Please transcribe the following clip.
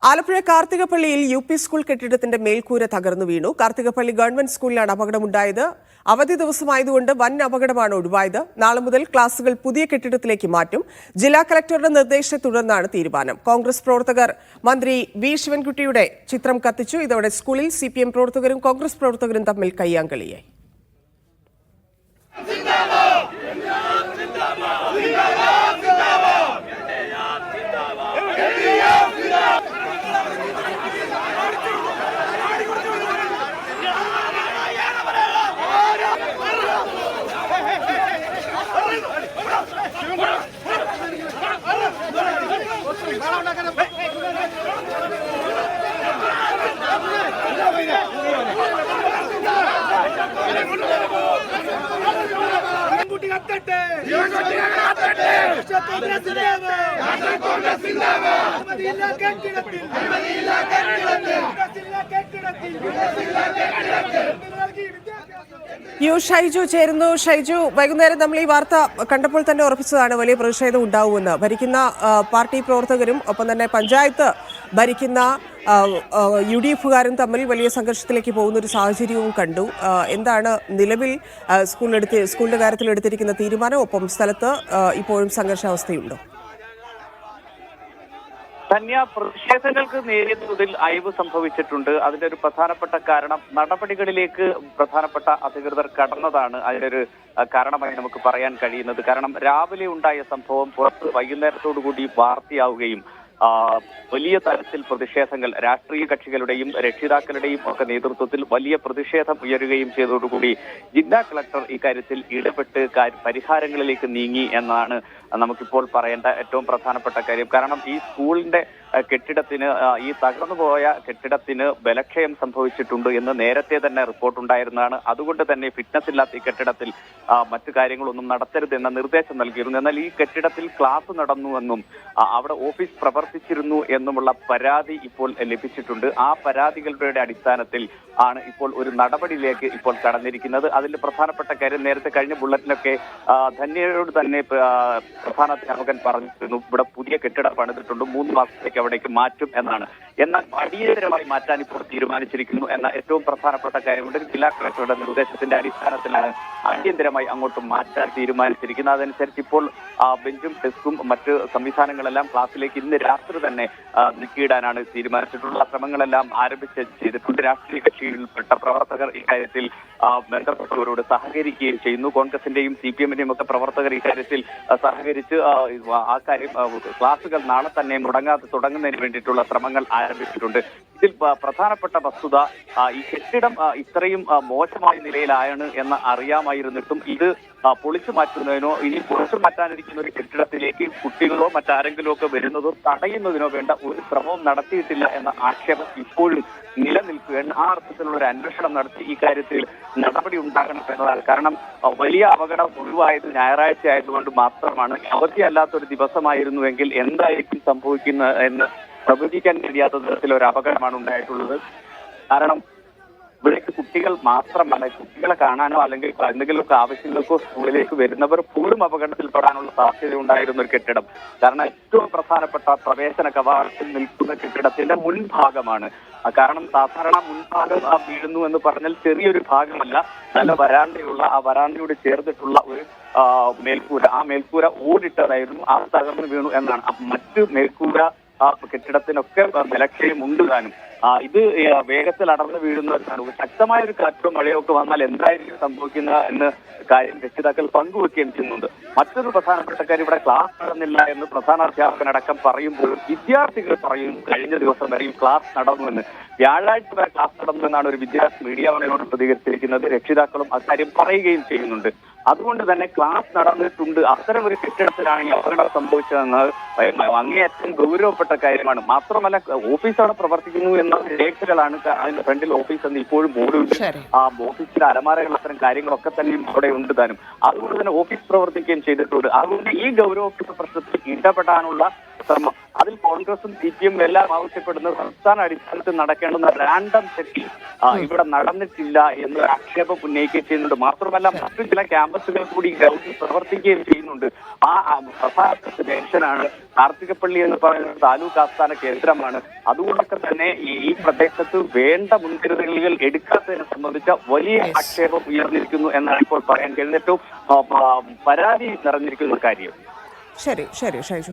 Alappuzha കാർത്തികപ്പള്ളിയിൽ UP. School കെട്ടിടത്തിന്റെ മേൽക്കൂര തകർന്നു വീണു. കാർത്തികപ്പള്ളി ഗവൺമെന്റ് സ്കൂളിലാണ് അപകടമുണ്ടായത്. അവധി ദിവസമായതുകൊണ്ട് വൻ അപകടമാണ് ഒഴിവായത്. നാളെ മുതൽ ക്ലാസുകൾ പുതിയ കെട്ടിടത്തിലേക്ക് മാറ്റും. ജില്ലാ കളക്ടറുടെ നിർദ്ദേശത്തെ തുടർന്നാണ് തീരുമാനം. കോൺഗ്രസ് പ്രവർത്തകർ മന്ത്രി വി ശിവൻകുട്ടിയുടെ ചിത്രം കത്തിച്ചു. ഇതോടെ സ്കൂളിൽ CPM പ്രവർത്തകരും കോൺഗ്രസ് പ്രവർത്തകരും തമ്മിൽ കയ്യാങ്കളിയായി. ഷൈജു ചേരുന്നു. ഷൈജു, വൈകുന്നേരം നമ്മൾ ഈ വാർത്ത കണ്ടപ്പോൾ തന്നെ ഉറപ്പിച്ചതാണ് വലിയ പ്രതിഷേധം ഉണ്ടാവുമെന്ന്. ഭരിക്കുന്ന പാർട്ടി പ്രവർത്തകരും ഒപ്പം തന്നെ പഞ്ചായത്ത് ഭരിക്കുന്ന UDF-കാരും തമ്മിൽ വലിയ സംഘർഷത്തിലേക്ക് പോകുന്ന ഒരു സാഹചര്യവും കണ്ടു. എന്താണ് നിലവിൽ സ്കൂളിന്റെ കാര്യത്തിൽ എടുത്തിരിക്കുന്ന തീരുമാനം? ഒപ്പം സ്ഥലത്ത് ഇപ്പോഴും സംഘർഷാവസ്ഥയുണ്ടോ? പ്രതിഷേധങ്ങൾക്ക് നേരിയ തോതിൽ അയവ് സംഭവിച്ചിട്ടുണ്ട്. അതിന്റെ ഒരു പ്രധാനപ്പെട്ട കാരണം നടപടികളിലേക്ക് പ്രധാനപ്പെട്ട അധികൃതർ കടന്നതാണ് അതിനൊരു കാരണമായി നമുക്ക് പറയാൻ കഴിയുന്നത്. കാരണം രാവിലെ ഉണ്ടായ സംഭവം പുറത്ത് വൈകുന്നേരത്തോടു കൂടി വാർത്തയാവുകയും വലിയ തരത്തിൽ പ്രതിഷേധങ്ങൾ രാഷ്ട്രീയ കക്ഷികളുടെയും രക്ഷിതാക്കളുടെയും ഒക്കെ നേതൃത്വത്തിൽ വലിയ പ്രതിഷേധം ഉയരുകയും ചെയ്തതോടുകൂടി ജില്ലാ കളക്ടർ ഇക്കാര്യത്തിൽ ഇടപെട്ട് പരിഹാരങ്ങളിലേക്ക് നീങ്ങി എന്നാണ് നമുക്കിപ്പോൾ പറയേണ്ട ഏറ്റവും പ്രധാനപ്പെട്ട കാര്യം. കാരണം ഈ സ്കൂളിന്റെ കെട്ടിടത്തിന്, ഈ തകർന്നുപോയ കെട്ടിടത്തിന് ബലക്ഷയം സംഭവിച്ചിട്ടുണ്ട് എന്ന് നേരത്തെ തന്നെ റിപ്പോർട്ടുണ്ടായിരുന്നതാണ്. അതുകൊണ്ട് തന്നെ ഫിറ്റ്നസ് ഇല്ലാത്ത ഈ കെട്ടിടത്തിൽ മറ്റു കാര്യങ്ങളൊന്നും നടത്തരുതെന്ന നിർദ്ദേശം നൽകിയിരുന്നു. എന്നാൽ ഈ കെട്ടിടത്തിൽ ക്ലാസ് നടന്നുവെന്നും അവിടെ ഓഫീസ് പ്രവർത്തിച്ചിരുന്നു എന്നുമുള്ള പരാതി ഇപ്പോൾ ലഭിച്ചിട്ടുണ്ട്. ആ പരാതികളുടെ അടിസ്ഥാനത്തിൽ ആണ് ഇപ്പോൾ ഒരു നടപടിയിലേക്ക് ഇപ്പോൾ കടന്നിരിക്കുന്നത്. അതിന്റെ പ്രധാനപ്പെട്ട കാര്യം, നേരത്തെ കഴിഞ്ഞ ബുള്ളറ്റിനൊക്കെ ധന്യയോട് തന്നെ പ്രധാന അധ്യാപകൻ പറഞ്ഞിരുന്നു, ഇവിടെ പുതിയ കെട്ടിടം പണിതിട്ടുണ്ട്, 3 മാസത്തേക്ക് അവിടേക്ക് മാറ്റും എന്നാണ്. എന്നാൽ അടിയന്തരമായി മാറ്റാൻ ഇപ്പോൾ തീരുമാനിച്ചിരിക്കുന്നു എന്ന ഏറ്റവും പ്രധാനപ്പെട്ട കാര്യമുണ്ട്. ജില്ലാ കളക്ടറുടെ നിർദ്ദേശത്തിന്റെ അടിസ്ഥാനത്തിലാണ് അടിയന്തരമായി അങ്ങോട്ട് മാറ്റാൻ തീരുമാനിച്ചിരിക്കുന്നത്. അതനുസരിച്ച് ഇപ്പോൾ ബെഞ്ചും ഡെസ്കും മറ്റ് സംവിധാനങ്ങളെല്ലാം ക്ലാസ്സിലേക്ക് ഇന്ന് രാത്രി തന്നെ നീക്കിയിടാനാണ് തീരുമാനിച്ചിട്ടുള്ള ശ്രമങ്ങളെല്ലാം ചെയ്തിട്ടുണ്ട്. രാഷ്ട്രീയ കക്ഷിയിൽപ്പെട്ട പ്രവർത്തകർ ഇക്കാര്യത്തിൽ ബന്ധപ്പെട്ടവരോട് സഹകരിക്കുകയും ചെയ്യുന്നു. കോൺഗ്രസിന്റെയും CPM-ന്റെയും ഒക്കെ പ്രവർത്തകർ ഇക്കാര്യത്തിൽ സഹകരിച്ച് ആ കാര്യം ക്ലാസുകൾ നാളെ തന്നെ തുടങ്ങുന്നതിന് വേണ്ടിയിട്ടുള്ള ശ്രമങ്ങൾ ആരംഭിച്ചിട്ടുണ്ട്. ഇതിൽ പ്രധാനപ്പെട്ട വസ്തുത, ഈ കെട്ടിടം ഇത്രയും മോശമായ നിലയിലാണ് എന്ന് അറിയാമായിരുന്നിട്ടും ഇത് പൊളിച്ചു മാറ്റുന്നതിനോ ഇനി പൊളിച്ചു മാറ്റാനിരിക്കുന്ന ഒരു കെട്ടിടത്തിലേക്ക് കുട്ടികളോ മറ്റാരെങ്കിലും ഒക്കെ വരുന്നതോ തടയുന്നതിനോ വേണ്ട ഒരു ശ്രമവും നടത്തിയിട്ടില്ല എന്ന ആക്ഷേപം ഇപ്പോഴും നിലനിൽക്കുകയാണ്. ആ അർത്ഥത്തിലുള്ള ഒരു അന്വേഷണം നടത്തി ഈ കാര്യത്തിൽ നടപടി ഉണ്ടാകണം എന്നതാണ്. കാരണം വലിയ അപകടം ഒഴിവായത് ഞായറാഴ്ച ആയതുകൊണ്ട് മാത്രമാണ്. അവധിയല്ലാത്തൊരു ദിവസമായിരുന്നുവെങ്കിൽ എന്തായിരിക്കും സംഭവിക്കുന്നത് എന്ന് പ്രവചിക്കാൻ കഴിയാത്ത തരത്തിലൊരു അപകടമാണ് ഉണ്ടായിട്ടുള്ളത്. കാരണം ഇവിടേക്ക് കുട്ടികൾ മാത്രമല്ല, കുട്ടികളെ കാണാനോ അല്ലെങ്കിൽ എന്തെങ്കിലുമൊക്കെ ആവശ്യങ്ങൾക്കോ സ്കൂളിലേക്ക് വരുന്നവർ പോലും അപകടത്തിൽപ്പെടാനുള്ള സാധ്യത ഉണ്ടായിരുന്ന ഒരു കെട്ടിടം. കാരണം ഏറ്റവും പ്രധാനപ്പെട്ട പ്രവേശന കവാടത്തിൽ നിൽക്കുന്ന കെട്ടിടത്തിന്റെ മുൻഭാഗമാണ്. കാരണം സാധാരണ മുൻഭാഗം വീഴുന്നു എന്ന് പറഞ്ഞാൽ ചെറിയൊരു ഭാഗമല്ല, നല്ല വരാന്തയുള്ള ആ വരാന്തയോട് ചേർന്നിട്ടുള്ള ഒരു മേൽക്കൂര, ആ മേൽക്കൂര ഓടിട്ടതായിരുന്നു, ആ തകർന്നു വീണു എന്നാണ്. മറ്റ് മേൽക്കൂര കെട്ടിടത്തിനൊക്കെ ബലക്ഷയം ഉണ്ട് താനും. ഇത് വേഗത്തിൽ അടർന്നു വീഴുന്നതാണ്. ശക്തമായ ഒരു കാറ്റോ മഴയോ ഒക്കെ വന്നാൽ എന്തായിരിക്കും സംഭവിക്കുക എന്ന് കാര്യം രക്ഷിതാക്കൾ പങ്കുവെക്കുകയും ചെയ്യുന്നുണ്ട്. മറ്റൊരു പ്രധാനപ്പെട്ട കാര്യം, ഇവിടെ ക്ലാസ് നടന്നില്ല എന്ന് പ്രധാന അധ്യാപകനടക്കം പറയുമ്പോൾ വിദ്യാർത്ഥികൾ പറയും കഴിഞ്ഞ ദിവസം വരെയും ക്ലാസ് നടന്നുവെന്ന്. വ്യാഴാഴ്ച വരെ ക്ലാസ് നടന്നുവെന്നാണ് ഒരു വിദ്യാർത്ഥി മീഡിയ വണിനോട് പ്രതികരിച്ചിരിക്കുന്നത്. രക്ഷിതാക്കളും അക്കാര്യം പറയുകയും ചെയ്യുന്നുണ്ട്. അതുകൊണ്ട് തന്നെ ക്ലാസ് നടന്നിട്ടുണ്ട്. അത്തരം ഒരു കെട്ടിടത്തിലാണ് ഈ അപകടം സംഭവിച്ചതെന്ന് അങ്ങേയറ്റം ഗൗരവപ്പെട്ട കാര്യമാണ്. മാത്രമല്ല, ഓഫീസ് അവിടെ പ്രവർത്തിക്കുന്നു എന്ന രേഖകളാണ് അതിന്റെ ഫ്രണ്ടിൽ ഓഫീസ് എന്ന് ഇപ്പോഴും ബോർഡുണ്ട്. ആ ഓഫീസിലെ അലമാരകൾ അത്തരം കാര്യങ്ങളൊക്കെ തന്നെയും അവിടെ ഉണ്ട് താനും. അതുകൊണ്ട് തന്നെ ഓഫീസ് പ്രവർത്തിക്കുകയും ചെയ്തിട്ടുണ്ട്. അതുകൊണ്ട് ഈ ഗൗരവപ്പെട്ട പ്രശ്നത്തിൽ ഇടപെടാനുള്ള ശ്രമം. അതിൽ കോൺഗ്രസും CPM എല്ലാം ആവശ്യപ്പെടുന്നത് സംസ്ഥാന അടിസ്ഥാനത്തിൽ നടക്കേണ്ടുന്ന റാൻഡം ചെക്കിംഗ് ഇവിടെ നടന്നിട്ടില്ല എന്നൊരു ആക്ഷേപം ഉന്നയിക്കുകയും ചെയ്യുന്നുണ്ട്. മാത്രമല്ല മറ്റു ചില ക്യാമ്പസുകൾ കൂടി ഗ്രൗണ്ടിൽ പ്രവർത്തിക്കുകയും ചെയ്യുന്നുണ്ട്. ആ പ്രധാനപ്പെട്ട ജംഗ്ഷനാണ് കാർത്തികപ്പള്ളി എന്ന് പറയുന്നത് താലൂക്ക് ആസ്ഥാന കേന്ദ്രമാണ്. അതുകൊണ്ടൊക്കെ തന്നെ ഈ പ്രദേശത്ത് വേണ്ട മുൻകരുതലുകൾ എടുക്കാത്തതിനെ സംബന്ധിച്ച വലിയ ആക്ഷേപം ഉയർന്നിരിക്കുന്നു എന്നാണ് ഇപ്പോൾ പറയാൻ കഴിയുന്ന ഏറ്റവും പരാതി നിറഞ്ഞിരിക്കുന്ന കാര്യം. ശരി ശരി ഷൈജു.